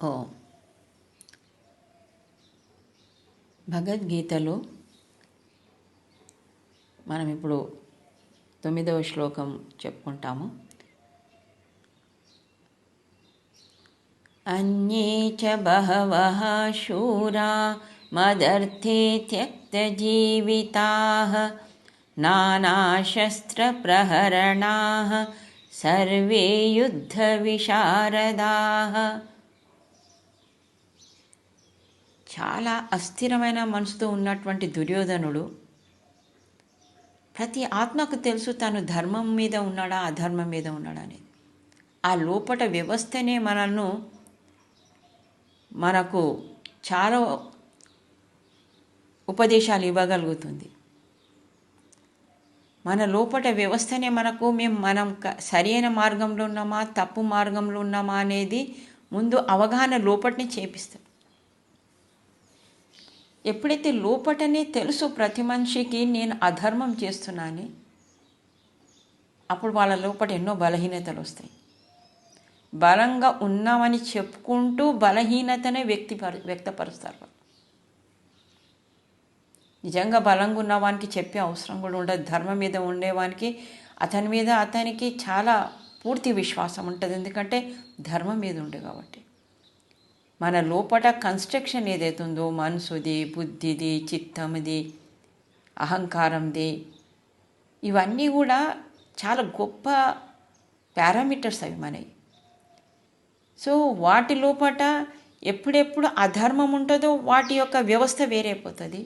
ఓ భగవద్గీతలో మనం ఇప్పుడు 9వ శ్లోకం చెప్పుకుంటాము. అన్యే చ బహవః శూరా మదర్థే త్యక్తజీవితాః నానాశస్త్రప్రహరణాః సర్వే యుద్ధవిశారదాః. చాలా అస్థిరమైన మనసుతో ఉన్నటువంటి దుర్యోధనుడు ప్రతి ఆత్మకు తెలుసు తను ధర్మం మీద ఉన్నాడా అధర్మం మీద ఉన్నాడా అనేది. ఆ లోపట వ్యవస్థనే మనకు చాలా ఉపదేశాలు ఇవ్వగలుగుతుంది. మన లోపట వ్యవస్థనే మనం సరైన మార్గంలో ఉన్నామా తప్పు మార్గంలో ఉన్నామా అనేది ముందు అవగాహన లోపటనే చేపిస్తాం. ఎప్పుడైతే లోపటనే తెలుసు ప్రతి మనిషికి నేను అధర్మం చేస్తున్నానని, అప్పుడు వాళ్ళ లోపల ఎన్నో బలహీనతలు వస్తాయి. బలంగా ఉన్నామని చెప్పుకుంటూ బలహీనతనే వ్యక్తపరుస్తారు. నిజంగా బలంగా ఉన్నవానికి చెప్పే అవసరం కూడా ఉండదు. ధర్మం మీద ఉండేవానికి అతనికి చాలా పూర్తి విశ్వాసం ఉంటుంది. ఎందుకంటే ధర్మం మీద ఉండే కాబట్టి. మన లోపల కన్స్ట్రక్షన్ ఏదైతే ఉందో మనసుది, బుద్ధిది, చిత్తంది, అహంకారంది, ఇవన్నీ కూడా చాలా గొప్ప పారామీటర్స్ అవి మనవి. సో వాటి లోపల ఎప్పుడెప్పుడు అధర్మం ఉంటుందో వాటి యొక్క వ్యవస్థ వేరైపోతుంది.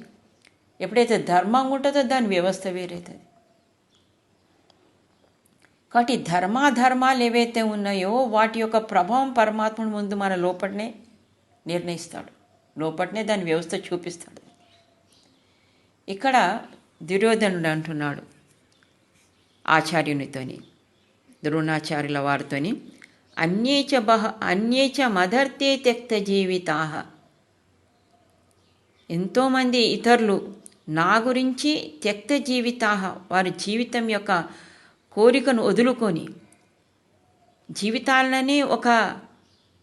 ఎప్పుడైతే ధర్మం ఉంటుందో దాని వ్యవస్థ వేరైతుంది. కాబట్టి ధర్మాధర్మాలు ఏవైతే ఉన్నాయో వాటి యొక్క ప్రభావం పరమాత్ముడి ముందు మన లోపలనే నిర్ణయిస్తాడు. లోపలనే దాని వ్యవస్థ చూపిస్తాడు. ఇక్కడ దుర్యోధనుడు అంటున్నాడు ఆచార్యునితోని, ద్రోణాచార్యుల వారితోని, అన్యేచ మదర్తే త్యక్త జీవితాః. ఎంతోమంది ఇతరులు నా గురించి త్యక్త జీవితాః, వారి జీవితం యొక్క కోరికను వదులుకొని జీవితాలనే ఒక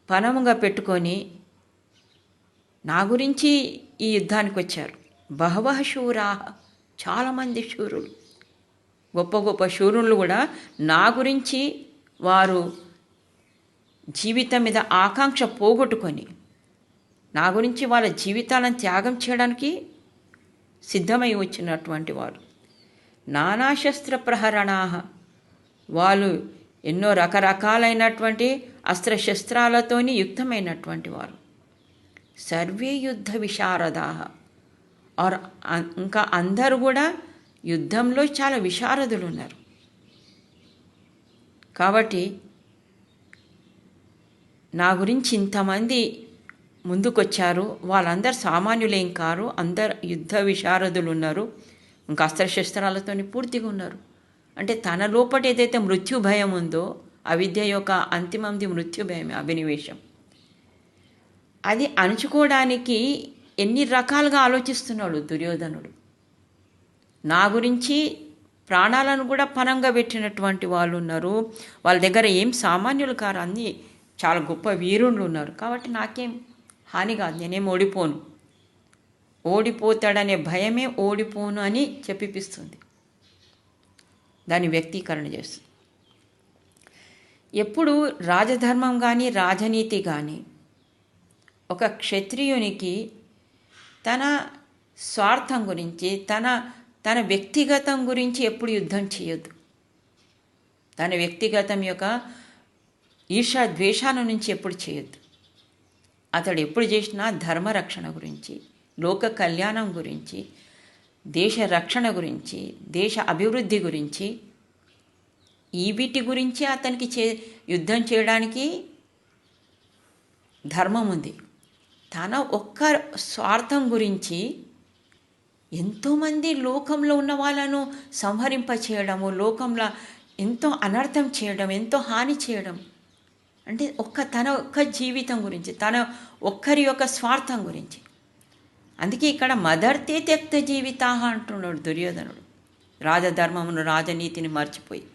పణముగా పెట్టుకొని నా గురించి ఈ యుద్ధానికి వచ్చారు. బహవః శూరాః, చాలామంది శూరులు, గొప్ప గొప్ప శూరులు కూడా నా గురించి వారు జీవితం మీద ఆకాంక్ష పోగొట్టుకొని నా గురించి వాళ్ళ జీవితాలను త్యాగం చేయడానికి సిద్ధమై వచ్చినటువంటి వారు. నానాశస్త్ర ప్రహరణాః, వాళ్ళు ఎన్నో రకరకాలైనటువంటి అస్త్రశస్త్రాలతోని యుక్తమైనటువంటి వారు. సర్వే యుద్ధ విశారదాః, ఇంకా అందరూ కూడా యుద్ధంలో చాలా విశారదులు ఉన్నారు. కాబట్టి నా గురించి ఇంతమంది ముందుకొచ్చారు, వాళ్ళందరూ సామాన్యులేం కారు, అందరు యుద్ధ విశారదులు ఉన్నారు, ఇంకా అస్త్రశస్త్రాలతో పూర్తిగా ఉన్నారు. అంటే తన లోపల ఏదైతే మృత్యు భయం ఉందో, అవిద్య యొక్క అంతిమంది మృత్యు భయమే, అభినివేశం, అది అణుచుకోవడానికి ఎన్ని రకాలుగా ఆలోచిస్తున్నాడు దుర్యోధనుడు. నా గురించి ప్రాణాలను కూడా పణంగా పెట్టినటువంటి వాళ్ళు ఉన్నారు. వాళ్ళ దగ్గర ఏం సామాన్యులు కారు, అన్నీ చాలా గొప్ప వీరులు ఉన్నారు. కాబట్టి నాకేం హాని కాదు, నేనేం ఓడిపోను. ఓడిపోతాడనే భయమే ఓడిపోను అని చెప్పిపిస్తుంది, దాని వ్యక్తీకరణ చేస్తుంది. ఎప్పుడు రాజధర్మం కానీ రాజనీతి కానీ ఒక క్షత్రియునికి తన స్వార్థం గురించి తన వ్యక్తిగతం గురించి ఎప్పుడు యుద్ధం చేయొద్దు. తన వ్యక్తిగతం యొక్క ఈర్ష్య ద్వేషాల నుంచి ఎప్పుడు చేయొద్దు. అతడు ఎప్పుడు చేసినా ధర్మరక్షణ గురించి, లోక కళ్యాణం గురించి, దేశ రక్షణ గురించి, దేశ అభివృద్ధి గురించి, ఈ వీటి గురించి అతనికి యుద్ధం చేయడానికి ధర్మం ఉంది. తన ఒక్క స్వార్థం గురించి ఎంతోమంది లోకంలో ఉన్న వాళ్ళను సంహరింపచేయడము, లోకంలో ఎంతో అనర్థం చేయడం, ఎంతో హాని చేయడం, అంటే తన ఒక్క జీవితం గురించి, తన ఒక్కరి యొక్క స్వార్థం గురించి. అందుకే ఇక్కడ మదర్తే త్యక్త జీవితాః అంటున్నాడు దుర్యోధనుడు. రాజధర్మమును రాజనీతిని మర్చిపోయి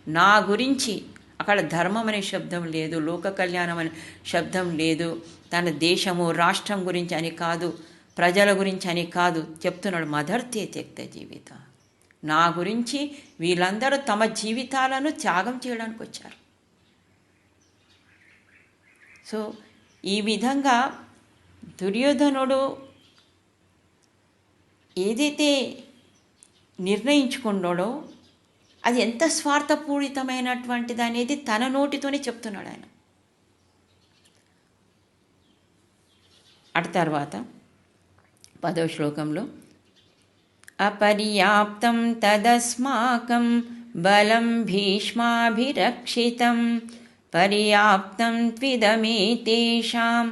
నా గురించి అక్కడ ధర్మం అనే శబ్దం లేదు, లోక కళ్యాణం అనే శబ్దం లేదు, తన దేశము రాష్ట్రం గురించి అని కాదు, ప్రజల గురించి అని కాదు చెప్తున్నాడు. మదర్తే త్యక్త జీవిత, నా గురించి వీళ్ళందరూ తమ జీవితాలను త్యాగం చేయడానికి వచ్చారు. సో ఈ విధంగా దుర్యోధనుడు ఏదైతే నిర్ణయించుకున్నాడో అది ఎంత స్వార్థపూరితమైనటువంటిది అనేది తన నోటితోనే చెప్తున్నాడు ఆయన. అటు తర్వాత 10వ శ్లోకంలో అపర్యాప్తం తదస్మాకం బలం భీష్మాభిరక్షితం పర్యాప్తం త్విదమేతేషాం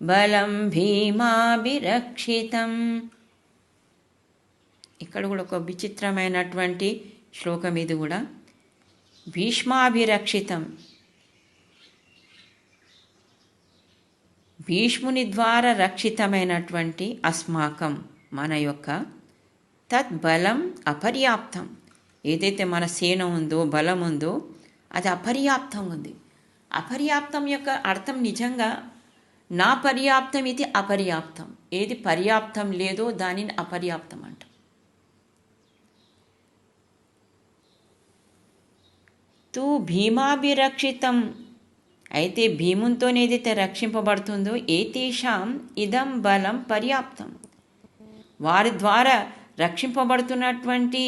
బలం భీమాభిరక్షితం. ఇక్కడ కూడా ఒక విచిత్రమైనటువంటి శ్లోకం ఇది కూడా. భీష్మాభిరక్షితం, భీష్ముని ద్వారా రక్షితమైనటువంటి అస్మాకం మన యొక్క తద్బలం అపర్యాప్తం, ఏదైతే మన సేన ఉందో బలం ఉందో అది అపర్యాప్తం ఉంది. అపర్యాప్తం యొక్క అర్థం నిజంగా నా పర్యాప్తం ఇది అపర్యాప్తం, ఏది పర్యాప్తం లేదో దానిని అపర్యాప్తం అంటాం. తూ భీమాభిరక్షితం, అయితే భీమునితోనే ఏదైతే రక్షింపబడుతుందో ఏతేషాం ఇదం బలం పర్యాప్తం, వారి ద్వారా రక్షింపబడుతున్నటువంటి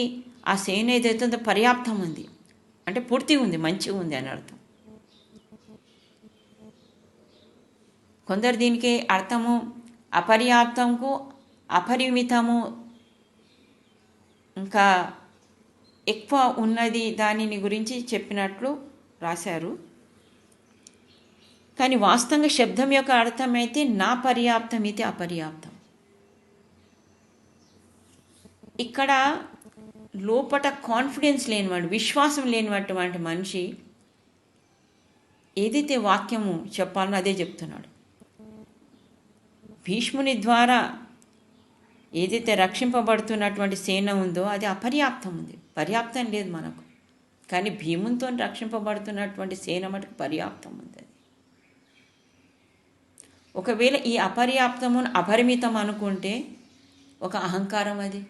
ఆ సేన ఏదైతుందో పర్యాప్తం ఉంది అంటే పూర్తిగా ఉంది, మంచిగా ఉంది అని అర్థం. కొందరు దీనికి అర్థము అపర్యాప్తంకు అపరిమితము ఇంకా ఎక్కువ ఉన్నది దానిని గురించి చెప్పినట్లు రాశారు. కానీ వాస్తవంగా శబ్దం యొక్క అర్థం అయితే నా పర్యాప్తం ఇది అపర్యాప్తం. ఇక్కడ లోపట కాన్ఫిడెన్స్ లేనివాడు, విశ్వాసం లేనిటువంటి మనిషి ఏదైతే వాక్యము చెప్పాలనో అదే చెప్తున్నాడు. భీష్ముని ద్వారా ఏదైతే రక్షింపబడుతున్నటువంటి సేన ఉందో అది అపర్యాప్తం ఉంది, పర్యాప్తం లేదు మనకు. కానీ భీమునితో రక్షింపబడుతున్నటువంటి సేన మటుకు పర్యాప్తం ఉంది. అది ఒకవేళ ఈ అపర్యాప్తమును అపరిమితం అనుకుంటే ఒక అహంకారం, అది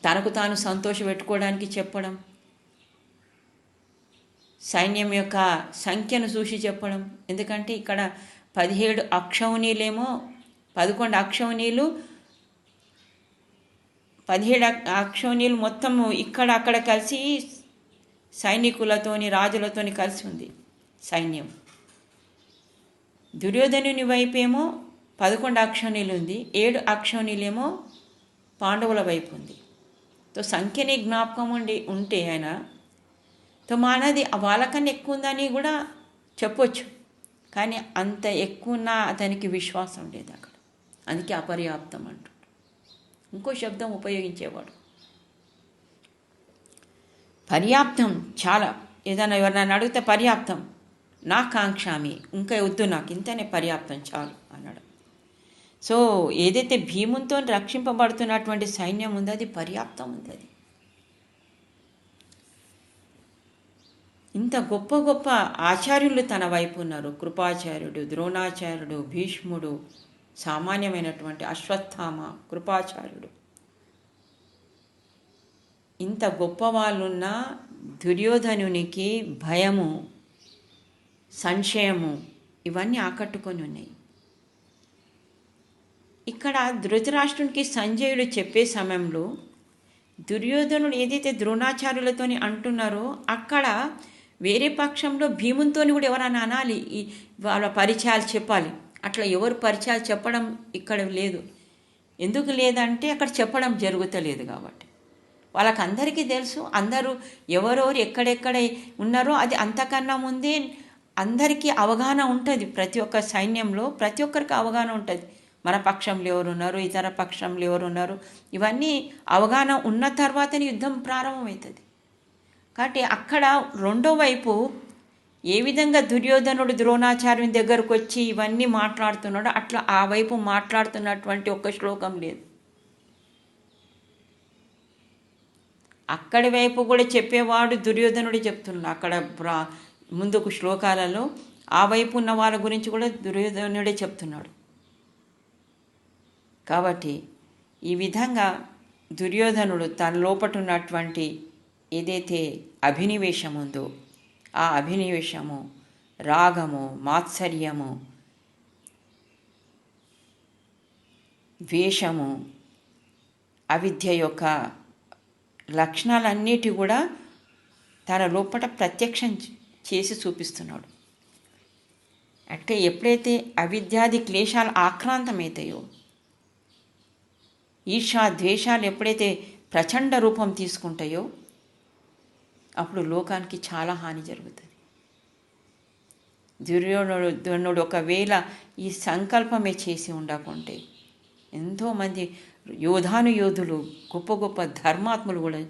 తనకు తాను సంతోష పెట్టుకోవడానికి చెప్పడం, సైన్యం యొక్క సంఖ్యను చూసి చెప్పడం. ఎందుకంటే ఇక్కడ 17 అక్షౌనీలేమో 11 అక్షౌనీలు 17 అక్షౌనీలు మొత్తము ఇక్కడ అక్కడ కలిసి సైనికులతోని రాజులతోని కలిసి ఉంది సైన్యం. దుర్యోధనుని వైపేమో 11 అక్షౌనీలు ఉంది, 7 అక్షౌనీలేమో పాండవుల వైపు ఉంది. తో సంఖ్యని జ్ఞాపకం ఉంటే ఆయన తో మనది వాళ్ళకన్నా ఎక్కువ ఉందని కూడా చెప్పొచ్చు. కానీ అంత ఎక్కువ అతనికి విశ్వాసం లేదు అక్కడ, అందుకే అపర్యాప్తం అంటాడు. ఇంకో శబ్దం ఉపయోగించేవాడు పర్యాప్తం, చాలా. ఏదైనా ఎవరినైనా అడిగితే పర్యాప్తం, నా కాంక్షామి, ఇంకా వద్దు నాకు, ఇంతనే పర్యాప్తం చాలు అన్నాడు. సో ఏదైతే భీమునితో రక్షింపబడుతున్నటువంటి సైన్యం ఉందో అది పర్యాప్తం ఉంది. అది ఇంత గొప్ప గొప్ప ఆచార్యులు తన వైపు ఉన్నారు. కృపాచార్యుడు, ద్రోణాచార్యుడు, భీష్ముడు, సామాన్యమైనటువంటి అశ్వత్థామ, కృపాచార్యుడు, ఇంత గొప్ప వాళ్ళున్న దుర్యోధనునికి భయము, సంశయము ఇవన్నీ ఆకట్టుకొని ఉన్నాయి. ఇక్కడ ధృతరాష్ట్రునికి సంజయుడు చెప్పే సమయంలో దుర్యోధనుడు ఏదైతే ద్రోణాచార్యులతోని అంటున్నారో అక్కడ వేరే పక్షంలో భీమునితోని కూడా ఎవరైనా అనాలి, వాళ్ళ పరిచయాలు చెప్పాలి. అట్లా ఎవరు పరిచయాలు చెప్పడం ఇక్కడ లేదు. ఎందుకు లేదంటే అక్కడ చెప్పడం జరుగుతలేదు కాబట్టి వాళ్ళకి అందరికీ తెలుసు. అందరూ ఎవరెవరు ఎక్కడెక్కడ ఉన్నారో అది అంతకన్నా ముందే అందరికీ అవగాహన ఉంటుంది. ప్రతి ఒక్క సైన్యంలో ప్రతి ఒక్కరికి అవగాహన ఉంటుంది. మన పక్షంలో ఎవరున్నారు, ఇతర పక్షంలో ఎవరున్నారు, ఇవన్నీ అవగాహన ఉన్న తర్వాతనే యుద్ధం ప్రారంభమవుతుంది. కాబట్టి అక్కడ రెండో వైపు ఏ విధంగా దుర్యోధనుడు ద్రోణాచార్యుని దగ్గరకు వచ్చి ఇవన్నీ మాట్లాడుతున్నాడో అట్లా ఆ వైపు మాట్లాడుతున్నటువంటి ఒక్క శ్లోకం లేదు. అక్కడి వైపు కూడా చెప్పేవాడు దుర్యోధనుడే చెప్తున్నాడు. అక్కడ ముందుకు శ్లోకాలలో ఆ వైపు ఉన్న వాళ్ళ గురించి కూడా దుర్యోధనుడే చెప్తున్నాడు. కాబట్టి ఈ విధంగా దుర్యోధనుడు తన లోపట ఉన్నటువంటి ఏదైతే అభినివేశం ఉందో ఆ అభినివేశము, రాగము, మాత్సర్యము, ద్వేషము, అవిద్య యొక్క లక్షణాలన్నిటి కూడా తన లోపల ప్రత్యక్షం చేసి చూపిస్తున్నాడు. అంటే ఎప్పుడైతే అవిద్యాది క్లేశాలు ఆక్రాంతమవుతాయో, ఈర్ష్యా ద్వేషాలు ఎప్పుడైతే ప్రచండ రూపం తీసుకుంటాయో అప్పుడు లోకానికి చాలా హాని జరుగుతుంది. దుర్యోధనుడు ఒకవేళ ఈ సంకల్పమే చేసి ఉండకుంటే ఎంతోమంది యోధులు, గొప్ప గొప్ప ధర్మాత్ములు కూడా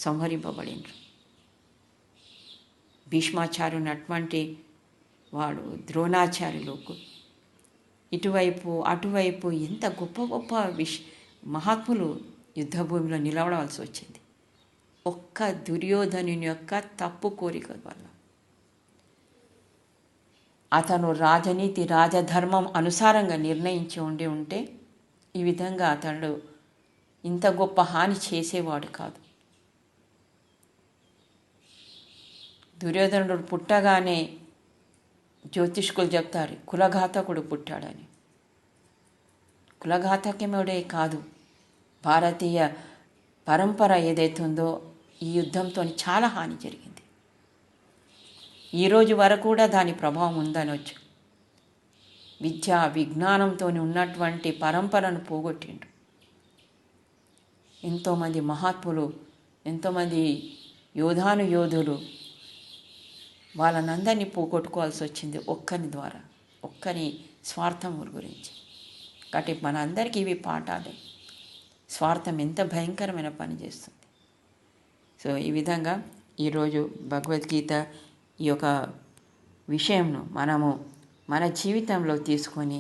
సంహరింపబడినరు. భీష్మాచార్యుని అటువంటి వాడు, ద్రోణాచార్యులు, ఇటువైపు అటువైపు ఎంత గొప్ప గొప్ప మహాత్ములు యుద్ధభూమిలో నిలబడవలసి వచ్చింది ఒక్క దుర్యోధనుని యొక్క తప్పు కోరిక వల్ల. అతను రాజనీతి, రాజధర్మం అనుసారంగా నిర్ణయించి ఉంటే ఈ విధంగా అతడు ఇంత గొప్ప హాని చేసేవాడు కాదు. దుర్యోధనుడు పుట్టగానే జ్యోతిష్కులు చెప్తారు కులఘాతకుడు పుట్టాడని. కులఘాతకముడే కాదు, భారతీయ పరంపర ఏదైతుందో ఈ యుద్ధంతో చాలా హాని జరిగింది. ఈరోజు వరకు కూడా దాని ప్రభావం ఉందనొచ్చు. విద్యా విజ్ఞానంతో ఉన్నటువంటి పరంపరను పోగొట్టిండు. ఎంతోమంది మహాత్ములు, ఎంతోమంది యోధులు వాళ్ళనందరినీ పోగొట్టుకోవాల్సి వచ్చింది ఒక్కని ద్వారా, ఒక్కని స్వార్థం గురించి. కాబట్టి మనందరికీ ఇవి పాఠాలే. స్వార్థం ఎంత భయంకరమైన పని చేస్తుంది. సో ఈ విధంగా ఈరోజు భగవద్గీత ఈ యొక్క విషయంను మనము మన జీవితంలో తీసుకొని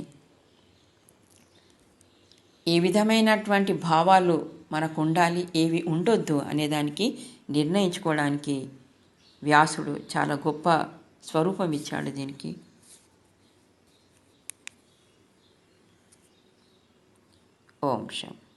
ఏ విధమైనటువంటి భావాలు మనకు ఉండాలి, ఏవి ఉండొద్దు అనేదానికి నిర్ణయించుకోవడానికి వ్యాసుడు చాలా గొప్ప స్వరూపం ఇచ్చాడు దీనికి. ఓం శాంతి.